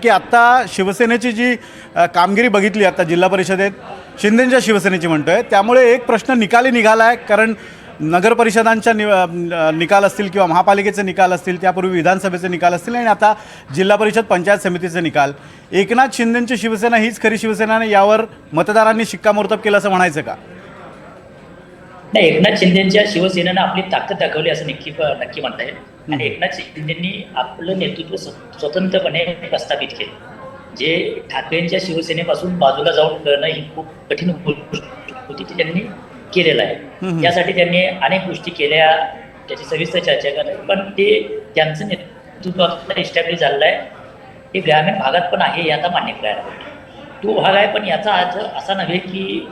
की आत्ता शिवसेनेची जी कामगिरी बघितली आता जिल्हा परिषदेत शिंदेंच्या शिवसेनेची म्हणतोय, त्यामुळे एक प्रश्न निकाली निघाला आहे. कारण नगर परिषदांच्या निकाल असतील किंवा महापालिकेचे निकाल असतील, त्यापूर्वी विधानसभेचे निकाल असतील आणि आता जिल्हा परिषद पंचायत समितीचे निकाल. एकनाथ शिंदेंची शिवसेना हीच खरी शिवसेना आणि यावर मतदारांनी शिक्कामोर्तब केलं असं म्हणायचं का? नाही, एकनाथ शिंदेच्या शिवसेनेनं आपली ताकद दाखवली असं नक्की म्हणता येईल. आणि एकनाथ शिंदेंनी आपलं नेतृत्व स्वतंत्रपणे प्रस्थापित केलं. जे ठाकरेंच्या शिवसेनेपासून बाजूला जाऊन करणं ही खूप कठीण गोष्ट होती, ती त्यांनी केलेलं आहे. यासाठी त्यांनी अनेक गोष्टी केल्या, त्याची सविस्तर चर्चा करत, पण ते त्यांचं नेतृत्व आता इस्टॅब्लिश झालेलं आहे. ते ग्रामीण भागात पण आहे हे आता मान्य करायला पाहिजे. तो भाग आहे, पण याचा अर्थ असा नव्हे की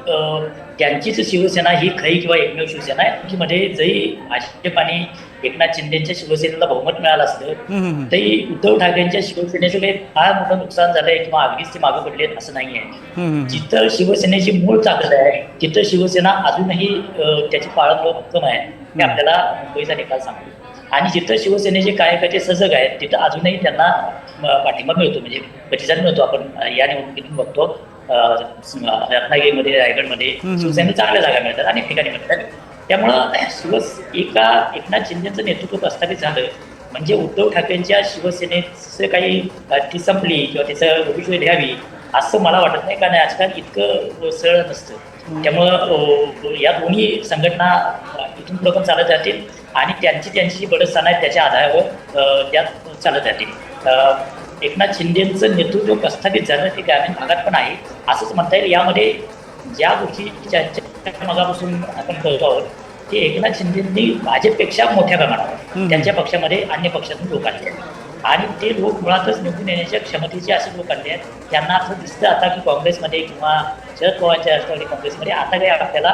त्यांचीच शिवसेना ही खरी किंवा एकमेव शिवसेना आहे. की मध्ये जरी भाजप आणि एकनाथ शिंदेच्या शिवसेनेला बहुमत मिळालं असलं तरी उद्धव ठाकरेंच्या शिवसेनेचं काही फार मोठं नुकसान झालंय किंवा अगदीच ते मागं पडले असं नाही आहे. जिथं शिवसेनेची मूळ ताकद आहे तिथं शिवसेना अजूनही त्याची पाळंमुळं भक्कम आहे, हे आपल्याला मुंबईचा निकाल सांगतो. आणि जिथं शिवसेनेचे कार्यकर्ते सजग आहेत तिथं अजूनही त्यांना पाठिंबा मिळतो, म्हणजे प्रतिसाद मिळतो. आपण या निवडणुकीतून बघतो रत्नागिरीमध्ये, रायगडमध्ये शिवसेनेला चांगल्या जागा मिळतात, अनेक ठिकाणी मिळतात. त्यामुळं एकनाथ शिंदेचं नेतृत्व प्रस्थापित झालं म्हणजे उद्धव ठाकरेंच्या शिवसेनेचं काही ती संपली किंवा त्याचं भविष्य द्यावी असं मला वाटत नाही. कारण आजकाल इतकं सरळ नसतं. त्यामुळं या दोन्ही संघटना इथून पुढं पण चालत जातील आणि त्यांची जी बडस्थानं आहेत त्याच्या आधारावर त्या चालत जातील. एकनाथ शिंदेचं नेतृत्व प्रस्थापित झालं ते ग्रामीण भागात पण आहे असंच म्हणता येईल. यामध्ये ज्या गोष्टी मगापासून आपण करतो आहोत ते एकनाथ शिंदेंनी भाजपपेक्षा मोठ्या प्रमाणावर त्यांच्या पक्षामध्ये अन्य पक्षातून लोक आणले आहेत आणि ते लोक मुळातच निवडून येण्याच्या क्षमतेचे असे लोक आणले आहेत. त्यांना असं दिसतं आता की काँग्रेसमध्ये किंवा शरद पवारच्या राष्ट्रवादी काँग्रेसमध्ये आता काही आपल्याला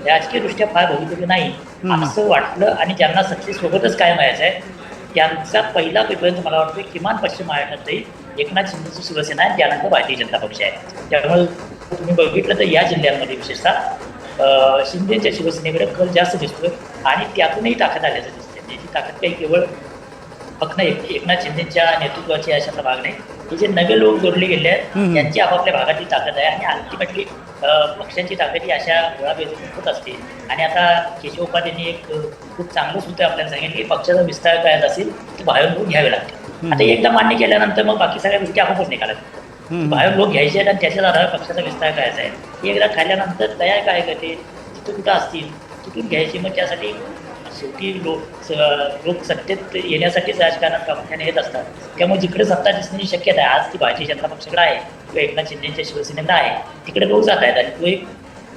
राजकीयदृष्ट्या फार भवितव्य नाही असं वाटलं आणि ज्यांना सत्तेसोबतच काय मिळायचं आहे त्यांचा पहिला प्रेफरन्स मला वाटतं किमान पश्चिम महाराष्ट्रातही एकनाथ शिंदेची शिवसेना आहे, त्यानंतर भारतीय जनता पक्ष आहे. त्यामुळे तुम्ही बघितलं तर या जिल्ह्यांमध्ये विशेषतः शिंदेच्या शिवसेनेकडे कल जास्त दिसतोय आणि त्यातूनही ताकद आल्याचं दिसते. त्याची ताकद काही केवळ फक्त एकनाथ शिंदेच्या नेतृत्वाची अशाचा भाग नाही, हे जे नवे लोक जोडले गेले आहेत त्यांची आपापल्या भागातली ताकद आहे आणि अल्टिमेटली पक्षांची ताकद ही अशा गोळाबेजून होत असते. आणि आता केशव उपाध्यायांनी एक खूप चांगलं सूत्र आपल्याला सांगितलं की पक्षाचा विस्तार करायचा असेल तर बाहेर लोक घ्यावे लागते. आता एकदा मान्य केल्यानंतर मग बाकी सगळ्या गोष्टी आपोआपच निघाल्या. बाहेर लोक घ्यायचे आहेत आणि त्याच्याच आधारावर पक्षाचा विस्तार करायचा आहे. एकदा खाल्ल्यानंतर तयार काय करते तिथं कुठं असतील तिथून घ्यायची. मग त्यासाठी शेवटी लोक सत्तेत येण्यासाठीच राजकारणात प्रामुख्याने येत असतात. त्यामुळे जिकडे सत्ता दिसण्याची शक्यता आहे आज ती भारतीय जनता पक्षाकडे आहे किंवा एकनाथ शिंदेच्या शिवसेनेला आहे, तिकडे लोक जात आहेत आणि तो एक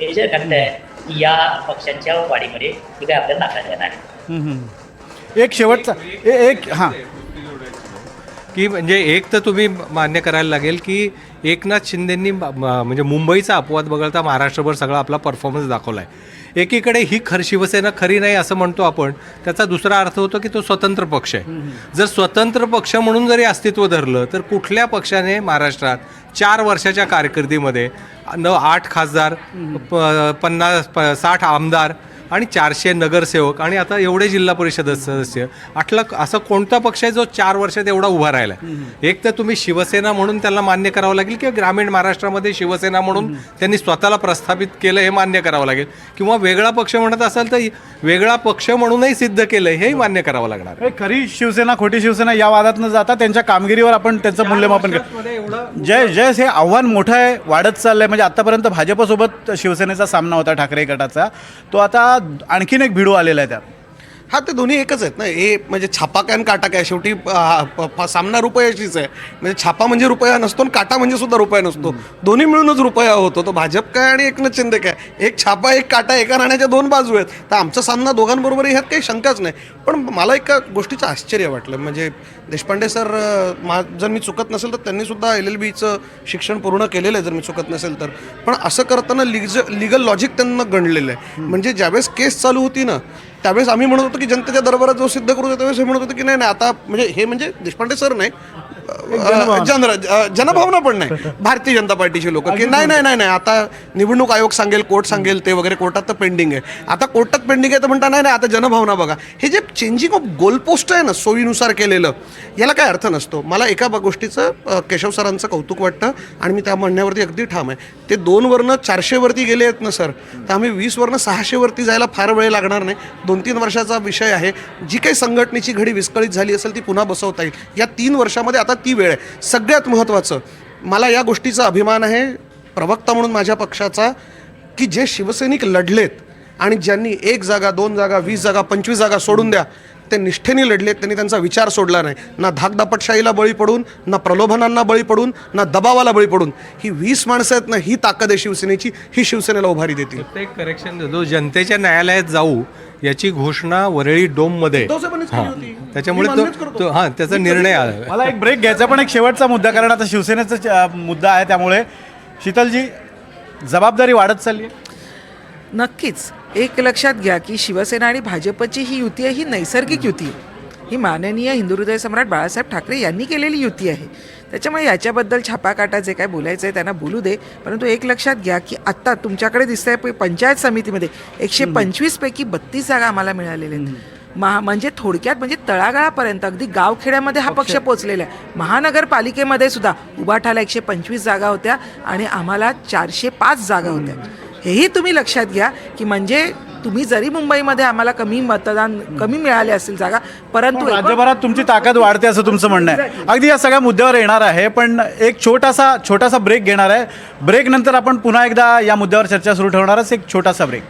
मेजर फॅक्टर आहे की या पक्षांच्या वाढीमध्ये ती काय आपल्याला नाकारता येणार आहे. एक शेवटचा एक हां की म्हणजे एक तर तुम्ही मान्य करायला लागेल की एकनाथ शिंदेंनी म्हणजे मुंबईचा अपवाद वगळता महाराष्ट्रभर सगळा आपला परफॉर्मन्स दाखवला आहे. एकीकडे ही शिवसेना खरी नाही असं म्हणतो आपण, त्याचा दुसरा अर्थ होतो की तो स्वतंत्र पक्ष आहे. जर स्वतंत्र पक्ष म्हणून जरी अस्तित्व धरलं तर कुठल्या पक्षाने महाराष्ट्रात 4 वर्षाच्या कारकिर्दीमध्ये 8 खासदार, 50-60 आमदार आणि 400 नगरसेवक आणि आता एवढे जिल्हा परिषद सदस्य असं कोणता पक्ष आहे जो 4 वर्षात एवढा उभा राहिला? एक तर तुम्ही शिवसेना म्हणून त्यांना मान्य करावं लागेल किंवा ग्रामीण महाराष्ट्रामध्ये शिवसेना म्हणून त्यांनी स्वतःला प्रस्थापित केलं हे मान्य करावं लागेल, किंवा वेगळा पक्ष म्हणत असाल तर वेगळा पक्ष म्हणूनही सिद्ध केलं हेही मान्य करावं लागणार. खरी शिवसेना खोटी शिवसेना या वादात न जाता त्यांच्या कामगिरीवर आपण त्यांचं मूल्यमापन जय हे आव्हान मोठं आहे, वाढत चाललंय. म्हणजे आतापर्यंत भाजपसोबत शिवसेनेचा सामना होता ठाकरे गटाचा, तो आता आणखीन एक भिडू आलेला आहे त्यात. हा, ते दोन्ही एकच आहेत ना. हे म्हणजे छापा काय आणि काटा काय, शेवटी सामना रुपयाशीच आहे. म्हणजे छापा म्हणजे रुपया नसतो आणि काटा म्हणजे सुद्धा रुपया नसतो, दोन्ही मिळूनच रुपया होतो. तो भाजप काय आणि एकनाथ शिंदे काय, एक छापा एक काटा, एका नाण्याच्या 2 बाजू आहेत. तर आमचा सामना दोघांबरोबर ह्यात काही शंकाच नाही. पण मला एका गोष्टीचं आश्चर्य वाटलं, म्हणजे देशपांडे सर, जर मी चुकत नसेल तर त्यांनी सुद्धा LLBचं शिक्षण पूर्ण केलेलं आहे जर मी चुकत नसेल तर. पण असं करताना लिगल लॉजिक त्यांना गणलेलं आहे. म्हणजे ज्यावेळेस केस चालू होती ना त्यावेळेस आम्ही म्हणत होतो की जनतेच्या दरबारात जो सिद्ध करू त्यावेळेस हे म्हणत होतं की नाही आता म्हणजे हे म्हणजे देशपांडे सर नाही, जनभावना पण नाही भारतीय जनता पार्टीचे लोक की नाही नाही नाही नाही आता निवडणूक आयोग सांगेल, कोर्ट सांगेल ते वगैरे, कोर्टात तर पेंडिंग आहे, आता कोर्टात पेंडिंग आहे तर म्हणता नाही नाही आता जनभावना बघा. हे जे चेंजिंग ऑफ गोल पोस्ट आहे ना सोयीनुसार केलेलं, याला काय अर्थ नसतो. मला एका गोष्टीचं केशव सरांचं कौतुक वाटतं आणि मी त्या म्हणण्यावरती अगदी ठाम आहे. ते 2 वरनं 400 वरती गेले आहेत ना सर, तर आम्ही 20 वरनं 600 वरती जायला फार वेळ लागणार नाही. 2-3 वर्षाचा विषय आहे. जी काही संघटनेची घडी विस्कळीत झाली असेल ती पुन्हा बसवता येईल. या 3 वर्षामध्ये आता ती वेळ आहे. सगळ्यात महत्त्वाचं मला या गोष्टीचा अभिमान आहे प्रवक्ता म्हणून माझ्या पक्षाचा, की जे शिवसैनिक लढलेत आणि ज्यांनी 1 जागा 2 जागा 20 जागा 25 जागा सोडून द्या, ते निष्ठेने लढलेत. त्यांनी त्यांचा विचार सोडला नाही, ना धाकदापटशाहीला बळी पडून, ना प्रलोभनांना बळी पडून, ना दबावाला बळी पडून. ही 20 माणसं आहेत ना, ही ताकद आहे शिवसेनेची. ही शिवसेनेला उभारी देतील. प्रत्येक करेक्शन देतो, जनतेच्या न्यायालयात जाऊ याची घोषणा वरळी डोममध्ये, त्याच्यामुळे हां त्याचा निर्णय आला. मला एक ब्रेक घ्यायचा, पण एक शेवटचा मुद्दा, कारण आता शिवसेनेचा मुद्दा आहे, त्यामुळे शीतलजी जबाबदारी वाढत चालली आहे. नक्कीच. एक लक्षात घ्या की शिवसेना आणि भाजपची ही युती आहे, ही नैसर्गिक युती आहे. ही माननीय हिंदुहृदय सम्राट बाळासाहेब ठाकरे यांनी केलेली युती आहे. त्याच्यामुळे याच्याबद्दल छापाकाटा जे काय बोलायचं आहे त्यांना बोलू दे. परंतु एक लक्षात घ्या की आत्ता तुमच्याकडे दिसतंय पंचायत समितीमध्ये 125 पैकी 32 जागा आम्हाला मिळालेल्या आहेत. म्हणजे थोडक्यात म्हणजे तळागाळापर्यंत अगदी गावखेड्यामध्ये हा पक्ष पोचलेला आहे. महानगरपालिकेमध्ये सुद्धा उभाठाला 125 जागा होत्या आणि आम्हाला 405 जागा होत्या. हेही तुम्ही लक्षात घ्या की म्हणजे तुम्ही जरी मुंबईमध्ये आम्हाला कमी मिळाले असतील जागा, परंतु राज्यभरात तुमची ताकद वाढते असं तुमचं म्हणणं आहे. अगदी या सगळ्या मुद्द्यावर येणार आहे, पण एक छोटासा ब्रेक घेणार आहे. ब्रेक नंतर आपण पुन्हा एकदा या मुद्द्यावर चर्चा सुरू ठेवणारच. एक छोटासा ब्रेक.